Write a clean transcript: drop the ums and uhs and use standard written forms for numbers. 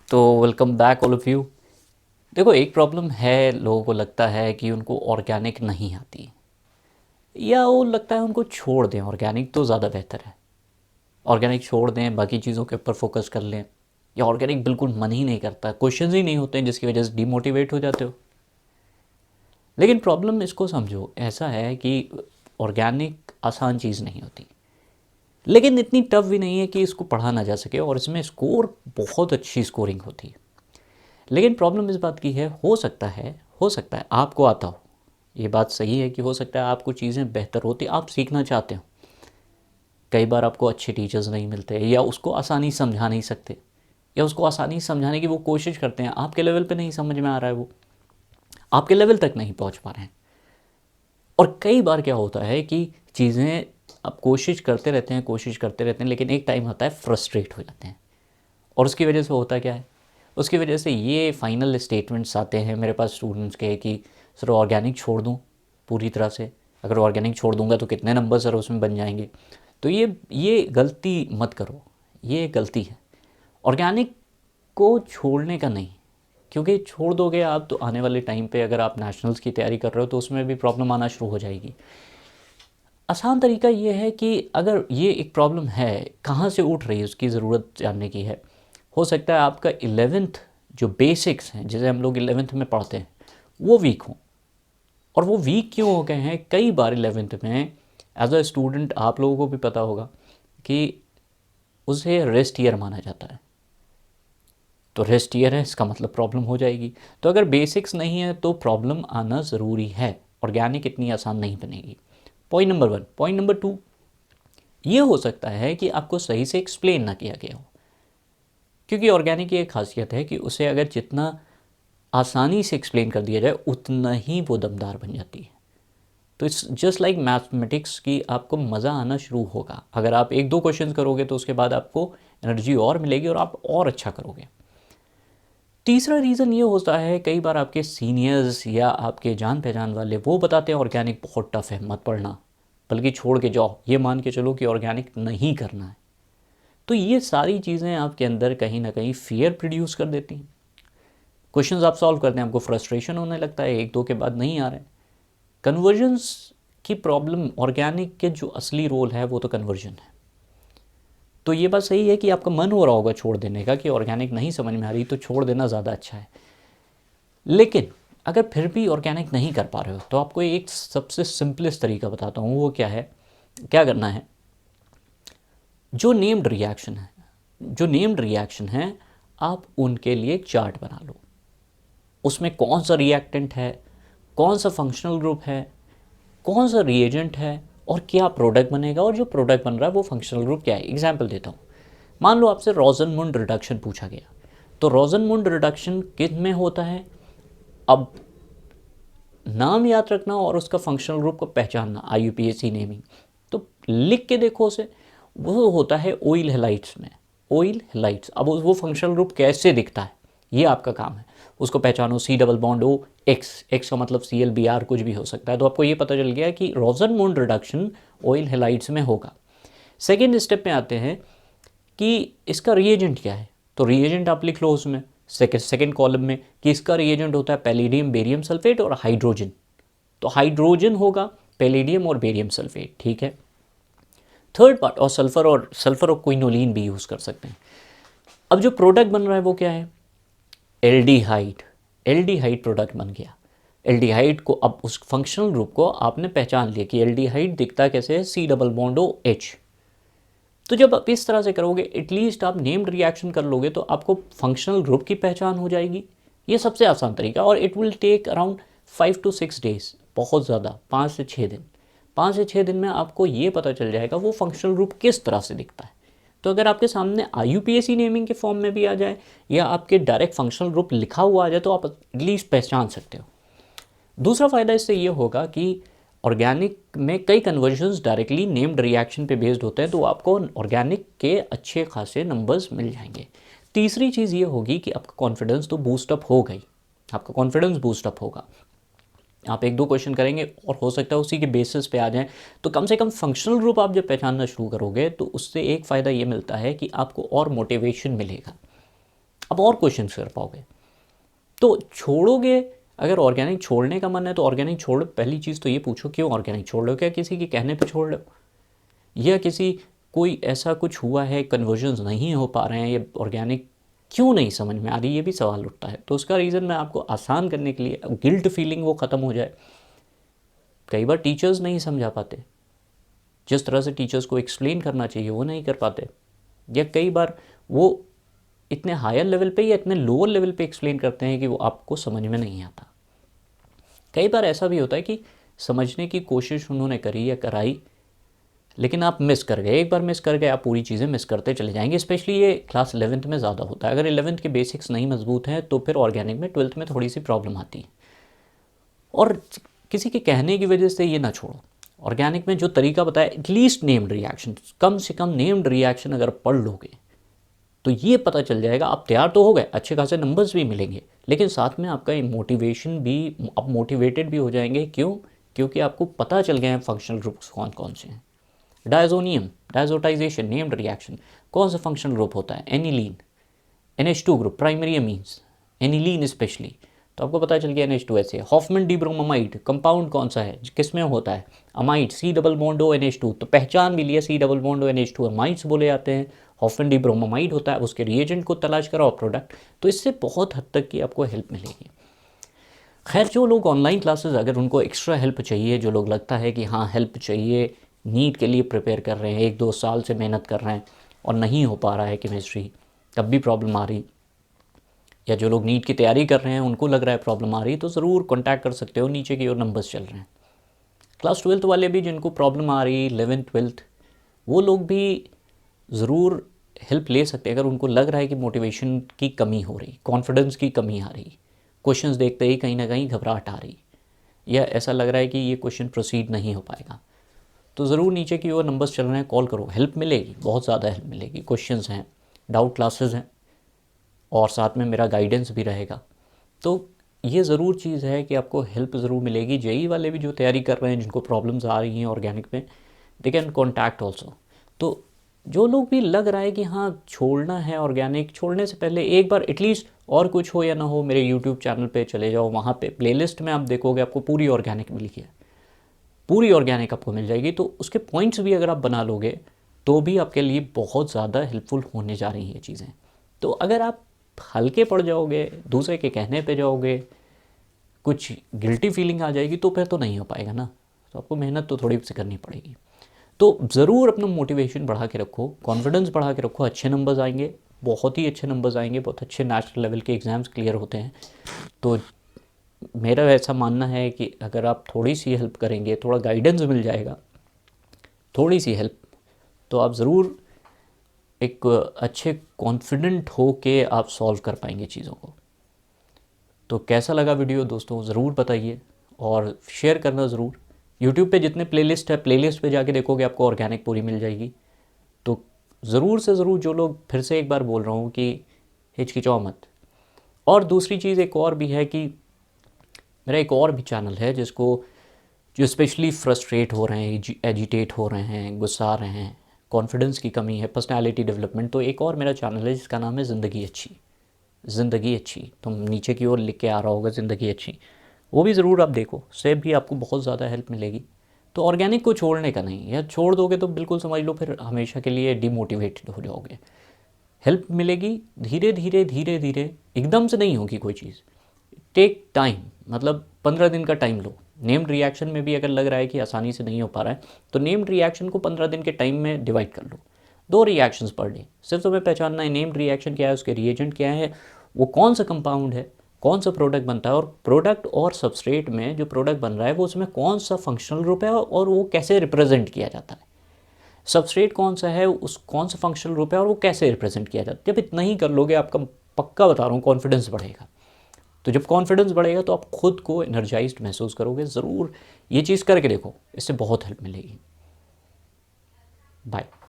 तो welcome back all of you. देखो, एक प्रॉब्लम है, लोगों को लगता है कि उनको ऑर्गेनिक नहीं आती, या वो लगता है उनको छोड़ दें, ऑर्गेनिक तो ज़्यादा बेहतर है, ऑर्गेनिक छोड़ दें, बाकी चीज़ों के ऊपर फोकस कर लें, या ऑर्गेनिक बिल्कुल मन ही नहीं करता, क्वेश्चंस ही नहीं होते हैं, जिसकी वजह से डिमोटिवेट हो जाते हो। लेकिन प्रॉब्लम इसको समझो, ऐसा है कि ऑर्गेनिक आसान चीज़ नहीं होती, लेकिन इतनी टफ भी नहीं है कि इसको पढ़ा ना जा सके, और इसमें स्कोर बहुत अच्छी स्कोरिंग होती है। लेकिन प्रॉब्लम इस बात की है, हो सकता है आपको आता हो, ये बात सही है कि हो सकता है आपको चीज़ें बेहतर होती, आप सीखना चाहते हो, कई बार आपको अच्छे टीचर्स नहीं मिलते, या उसको आसानी से समझा नहीं सकते, या उसको आसानी से समझाने की वो कोशिश करते हैं, आपके लेवल पे नहीं समझ में आ रहा है, वो आपके लेवल तक नहीं पहुंच पा रहे हैं। और कई बार क्या होता है कि चीज़ें आप कोशिश करते रहते हैं, कोशिश करते रहते हैं, लेकिन एक टाइम आता है फ्रस्ट्रेट हो जाते हैं, और उसकी वजह से होता क्या है, उसकी वजह से ये फाइनल स्टेटमेंट्स आते हैं मेरे पास स्टूडेंट्स के कि सर ऑर्गेनिक छोड़ दूँ पूरी तरह से, अगर ऑर्गेनिक छोड़ दूंगा तो कितने नंबर सर उसमें बन जाएंगे। तो ये गलती मत करो, ये गलती है। ऑर्गेनिक को छोड़ने का नहीं, क्योंकि छोड़ दोगे आप तो आने वाले टाइम पे अगर आप नेशनल्स की तैयारी कर रहे हो तो उसमें भी प्रॉब्लम आना शुरू हो जाएगी। आसान तरीका ये है कि अगर ये एक प्रॉब्लम है, कहाँ से उठ रही है उसकी ज़रूरत जानने की है। हो सकता है आपका 11th जो बेसिक्स हैं, जिसे हम लोग 11th में पढ़ते हैं, वो वीक हों। और वो वीक क्यों हो गए हैं, कई बार 11th में एज अ स्टूडेंट आप लोगों को भी पता होगा कि उसे रेस्ट ईयर माना जाता है। तो रेस्ट ईयर है, इसका मतलब प्रॉब्लम हो जाएगी। तो अगर बेसिक्स नहीं है तो प्रॉब्लम आना ज़रूरी है, ऑर्गेनिक इतनी आसान नहीं बनेगी। Point number 1। पॉइंट नंबर 2, ये हो सकता है कि आपको सही से एक्सप्लेन ना किया गया हो, क्योंकि ऑर्गेनिक की एक खासियत है कि उसे अगर जितना आसानी से एक्सप्लेन कर दिया जाए उतना ही वो दमदार बन जाती है। तो इट्स जस्ट लाइक मैथमेटिक्स की, आपको मज़ा आना शुरू होगा अगर आप एक दो क्वेश्चन करोगे, तो उसके बाद आपको एनर्जी और मिलेगी और आप और अच्छा करोगे। तीसरा रीज़न ये होता है, कई बार आपके सीनियर्स या आपके जान पहचान वाले वो बताते हैं ऑर्गेनिक बहुत टफ है, मत पढ़ना, बल्कि छोड़ के जाओ, ये मान के चलो कि ऑर्गेनिक नहीं करना है। तो ये सारी चीज़ें आपके अंदर कहीं ना कहीं फियर प्रोड्यूस कर देती हैं। क्वेश्चंस आप सॉल्व करते हैं, आपको फ्रस्ट्रेशन होने लगता है, एक दो के बाद नहीं आ रहे हैं। कन्वर्जन्स की प्रॉब्लम, ऑर्गेनिक के जो असली रोल है वो तो कन्वर्जन है। तो ये बात सही है कि आपका मन हो रहा होगा छोड़ देने का, कि ऑर्गेनिक नहीं समझ में आ रही तो छोड़ देना ज़्यादा अच्छा है। लेकिन अगर फिर भी ऑर्गेनिक नहीं कर पा रहे हो, तो आपको एक सबसे सिंपलेस्ट तरीका बताता हूँ, वो क्या है, क्या करना है। जो नेम्ड रिएक्शन है, आप उनके लिए एक चार्ट बना लो। उसमें कौन सा रिएक्टेंट है, कौन सा फंक्शनल ग्रुप है, कौन सा रिएजेंट है, और क्या प्रोडक्ट बनेगा, और जो प्रोडक्ट बन रहा है वो फंक्शनल ग्रुप क्या है। एग्जाम्पल देता हूँ, मान लो आपसे रोजनमुंड रिडक्शन पूछा गया, तो रोजनमुंड रिडक्शन किन में होता है। अब नाम याद रखना और उसका फंक्शनल ग्रुप को पहचानना, IUPAC नेमिंग, तो लिख के देखो उसे। वो होता है ऑयल हेलाइट्स में, ऑयल हेलाइट्स। अब वो फंक्शनल ग्रुप कैसे दिखता है, ये आपका काम है, उसको पहचानो। C+O X, एक्स का मतलब ClBr कुछ भी हो सकता है। तो आपको ये पता चल गया कि रोजनमुंड रिडक्शन ऑयल हेलाइट्स में होगा। सेकेंड स्टेप में आते हैं कि इसका रिएजेंट क्या है, तो रिएजेंट आप लिख लो उसमें सेकेंड कॉलम में कि इसका रिएजेंट होता है पैलेडियम, बेरियम सल्फेट और हाइड्रोजन। तो हाइड्रोजन होगा, पैलेडियम और बेरियम सल्फेट, ठीक है। थर्ड पार्ट, और सल्फर और क्विनोलिन भी यूज़ कर सकते हैं। अब जो प्रोडक्ट बन रहा है वो क्या है, एल्डिहाइड। एल्डिहाइड प्रोडक्ट बन गया। एल्डिहाइड को, अब उस फंक्शनल ग्रुप को आपने पहचान लिया कि एल्डिहाइड दिखता कैसे है, C+O H। तो जब आप इस तरह से करोगे, एटलीस्ट आप नेम्ड रिएक्शन कर लोगे, तो आपको फंक्शनल ग्रुप की पहचान हो जाएगी। ये सबसे आसान तरीका, और it will take around 5 to 6 days, बहुत ज़्यादा 5 से 6 दिन। 5 से 6 दिन में आपको ये पता चल जाएगा वो फंक्शनल ग्रुप किस तरह से दिखता है। तो अगर आपके सामने IUPAC नेमिंग के फॉर्म में भी आ जाए, या आपके डायरेक्ट फंक्शनल ग्रुप लिखा हुआ आ जाए, तो आप एटलीस्ट पहचान सकते हो। दूसरा फ़ायदा इससे ये होगा कि ऑर्गेनिक में कई कन्वर्जन्स डायरेक्टली नेम्ड रिएक्शन पे बेस्ड होते हैं, तो आपको ऑर्गेनिक के अच्छे खासे नंबर्स मिल जाएंगे। तीसरी चीज़ ये होगी कि आपका कॉन्फिडेंस तो बूस्टअप हो गई, आपका कॉन्फिडेंस बूस्टअप होगा। आप एक दो क्वेश्चन करेंगे और हो सकता है उसी के बेसिस पे आ जाएं, तो कम से कम फंक्शनल ग्रुप आप जब पहचानना शुरू करोगे, तो उससे एक फ़ायदा ये मिलता है कि आपको और मोटिवेशन मिलेगा। अब और क्वेश्चन कर पाओगे। तो छोड़ोगे, अगर ऑर्गेनिक छोड़ने का मन है तो ऑर्गेनिक छोड़ो। पहली चीज़ तो ये पूछो क्यों ऑर्गेनिक छोड़ रहे हो, क्या किसी के कहने पे छोड़ रहे हो, या किसी कोई ऐसा कुछ हुआ है, कन्वर्जन्स नहीं हो पा रहे हैं, या ऑर्गेनिक क्यों नहीं समझ में आ रही, ये भी सवाल उठता है। तो उसका रीज़न मैं आपको आसान करने के लिए, गिल्ट फीलिंग वो ख़त्म हो जाए। कई बार टीचर्स नहीं समझा पाते, जिस तरह से टीचर्स को एक्सप्लेन करना चाहिए वो नहीं कर पाते, या कई बार वो इतने हायर लेवल पे या इतने लोअर लेवल पे एक्सप्लेन करते हैं कि वो आपको समझ में नहीं आता। कई बार ऐसा भी होता है कि समझने की कोशिश उन्होंने करी या कराई, लेकिन आप मिस कर गए। एक बार मिस कर गए, आप पूरी चीज़ें मिस करते चले जाएंगे। स्पेशली ये क्लास 11th में ज़्यादा होता है। अगर 11th के बेसिक्स नहीं मजबूत हैं तो फिर ऑर्गेनिक में 12th में थोड़ी सी प्रॉब्लम आती है। और किसी के कहने की वजह से ये ना छोड़ो। ऑर्गेनिक में जो तरीका बताया, एटलीस्ट नेम्ड रिएक्शन, कम से कम नेम्ड रिएक्शन अगर पढ़ लोगे तो ये पता चल जाएगा। आप तैयार तो हो गए, अच्छे खासे नंबर्स भी मिलेंगे, लेकिन साथ में आपका मोटिवेशन भी, आप मोटिवेटेड भी हो जाएंगे। क्यों? क्योंकि आपको पता चल गए हैं फंक्शनल ग्रुप्स कौन कौन से हैं। डायजोनियम, डायजोटाइजेशन, नेम्ड रिएक्शन, कौन सा फंक्शनल ग्रुप होता है? Aniline, NH2 group, primary amines, aniline specially, तो आपको पता चल गया NH2 हॉफमैन डिब्रोमाइड कंपाउंड कौन सा है, किस में होता है? Amide, C double bond O NH2, तो पहचान भी लिया, C double bond O NH2 amides बोले जाते हैं। हॉफमैन डिब्रोमाइड होता है, उसके रिएजेंट को तलाश करो प्रोडक्ट। तो इससे बहुत हद तक की आपको हेल्प मिलेगी। खैर, जो लोग ऑनलाइन क्लासेस, अगर उनको एक्स्ट्रा हेल्प चाहिए, जो लोग लगता है कि हाँ हेल्प चाहिए, नीट के लिए प्रिपेयर कर रहे हैं, 1-2 साल से मेहनत कर रहे हैं और नहीं हो पा रहा है केमिस्ट्री, तब भी प्रॉब्लम आ रही, या जो लोग नीट की तैयारी कर रहे हैं उनको लग रहा है प्रॉब्लम आ रही, तो ज़रूर कॉन्टैक्ट कर सकते हो। नीचे की ओर नंबर्स चल रहे हैं। क्लास 12th वाले भी जिनको प्रॉब्लम आ रही, 11th 12th, वो लोग भी ज़रूर हेल्प ले सकते हैं। अगर उनको लग रहा है कि मोटिवेशन की कमी हो रही, कॉन्फिडेंस की कमी आ रही, क्वेश्चंस देखते ही कहीं ना कहीं घबराहट आ रही, या ऐसा लग रहा है कि ये क्वेश्चन प्रोसीड नहीं हो पाएगा, तो ज़रूर नीचे की ओर नंबर्स चल रहे हैं, कॉल करो। हेल्प मिलेगी, बहुत ज़्यादा हेल्प मिलेगी। क्वेश्चंस हैं, डाउट क्लासेस हैं, और साथ में मेरा गाइडेंस भी रहेगा। तो ये ज़रूर चीज़ है कि आपको हेल्प ज़रूर मिलेगी। जेई वाले भी जो तैयारी कर रहे हैं, जिनको प्रॉब्लम्स आ रही हैं ऑर्गेनिक में, दे कैन कॉन्टैक्ट ऑल्सो। तो जो लोग भी लग रहा है कि हाँ छोड़ना है ऑर्गेनिक, छोड़ने से पहले एक बार एटलीस्ट, और कुछ हो या ना हो, मेरे यूट्यूब चैनल पे चले जाओ, वहाँ पे प्लेलिस्ट में आप देखोगे आपको पूरी ऑर्गेनिक मिल गई है, पूरी ऑर्गेनिक आपको मिल जाएगी। तो उसके पॉइंट्स भी अगर आप बना लोगे तो भी आपके लिए बहुत ज़्यादा हेल्पफुल होने जा रही हैं चीज़ें। तो अगर आप हल्के पड़ जाओगे, दूसरे के कहने पे जाओगे, कुछ गिल्टी फीलिंग आ जाएगी, तो फिर तो नहीं हो पाएगा ना। तो आपको मेहनत तो थोड़ी सी करनी पड़ेगी। तो ज़रूर अपना मोटिवेशन बढ़ा के रखो, कॉन्फिडेंस बढ़ा के रखो। अच्छे नंबर्स आएंगे, बहुत ही अच्छे नंबर्स आएंगे, बहुत अच्छे नेशनल लेवल के एग्ज़ाम्स क्लियर होते हैं। तो मेरा ऐसा मानना है कि अगर आप थोड़ी सी हेल्प करेंगे, थोड़ा गाइडेंस मिल जाएगा, थोड़ी सी हेल्प, तो आप ज़रूर एक अच्छे कॉन्फिडेंट हो के आप सॉल्व कर पाएंगे चीज़ों को। तो कैसा लगा वीडियो दोस्तों, ज़रूर बताइए और शेयर करना ज़रूर। यूट्यूब पे जितने प्लेलिस्ट है, प्लेलिस्ट पे जाके देखोगे आपको ऑर्गेनिक पूरी मिल जाएगी। तो ज़रूर से ज़रूर, जो लोग, फिर से एक बार बोल रहा हूँ कि हिचकिचाओ मत। और दूसरी चीज़ एक और भी है कि मेरा एक और भी चैनल है जिसको, जो स्पेशली फ्रस्ट्रेट हो रहे हैं, एजिटेट हो रहे हैं, गुस्सा रहे हैं, कॉन्फिडेंस की कमी है, पर्सनालिटी डेवलपमेंट, तो एक और मेरा चैनल है जिसका नाम है ज़िंदगी अच्छी। ज़िंदगी अच्छी, तो नीचे की ओर लिख के आ रहा होगा ज़िंदगी अच्छी, वो भी ज़रूर आप देखो, उससे भी आपको बहुत ज़्यादा हेल्प मिलेगी। तो ऑर्गेनिक को छोड़ने का नहीं, या छोड़ दोगे तो बिल्कुल समझ लो फिर हमेशा के लिए डिमोटिवेटेड हो जाओगे। हेल्प मिलेगी धीरे धीरे धीरे धीरे, एकदम से नहीं होगी कोई चीज़। टेक टाइम, मतलब 15 दिन का टाइम लो। नेम्ड रिएक्शन में भी अगर लग रहा है कि आसानी से नहीं हो पा रहा है, तो नेम्ड रिएक्शन को 15 दिन के टाइम में डिवाइड कर लो। 2 रिएक्शंस पर डे, सिर्फ तुम्हें पहचानना है नेम्ड रिएक्शन क्या है, उसके रिएजेंट क्या है, वो कौन सा कंपाउंड है, कौन सा प्रोडक्ट बनता है, और प्रोडक्ट और सबस्ट्रेट में जो प्रोडक्ट बन रहा है वो उसमें कौन सा फंक्शनल ग्रुप है और वो कैसे रिप्रेजेंट किया जाता है। सबस्ट्रेट कौन सा है, उस कौन सा फंक्शनल ग्रुप है और वो कैसे रिप्रेजेंट किया जाता है। जब इतना ही कर लोगे, आपका पक्का बता रहा हूँ कॉन्फिडेंस बढ़ेगा। तो जब कॉन्फिडेंस बढ़ेगा तो आप खुद को एनर्जाइज्ड महसूस करोगे। ज़रूर ये चीज़ करके देखो, इससे बहुत हेल्प मिलेगी। बाय।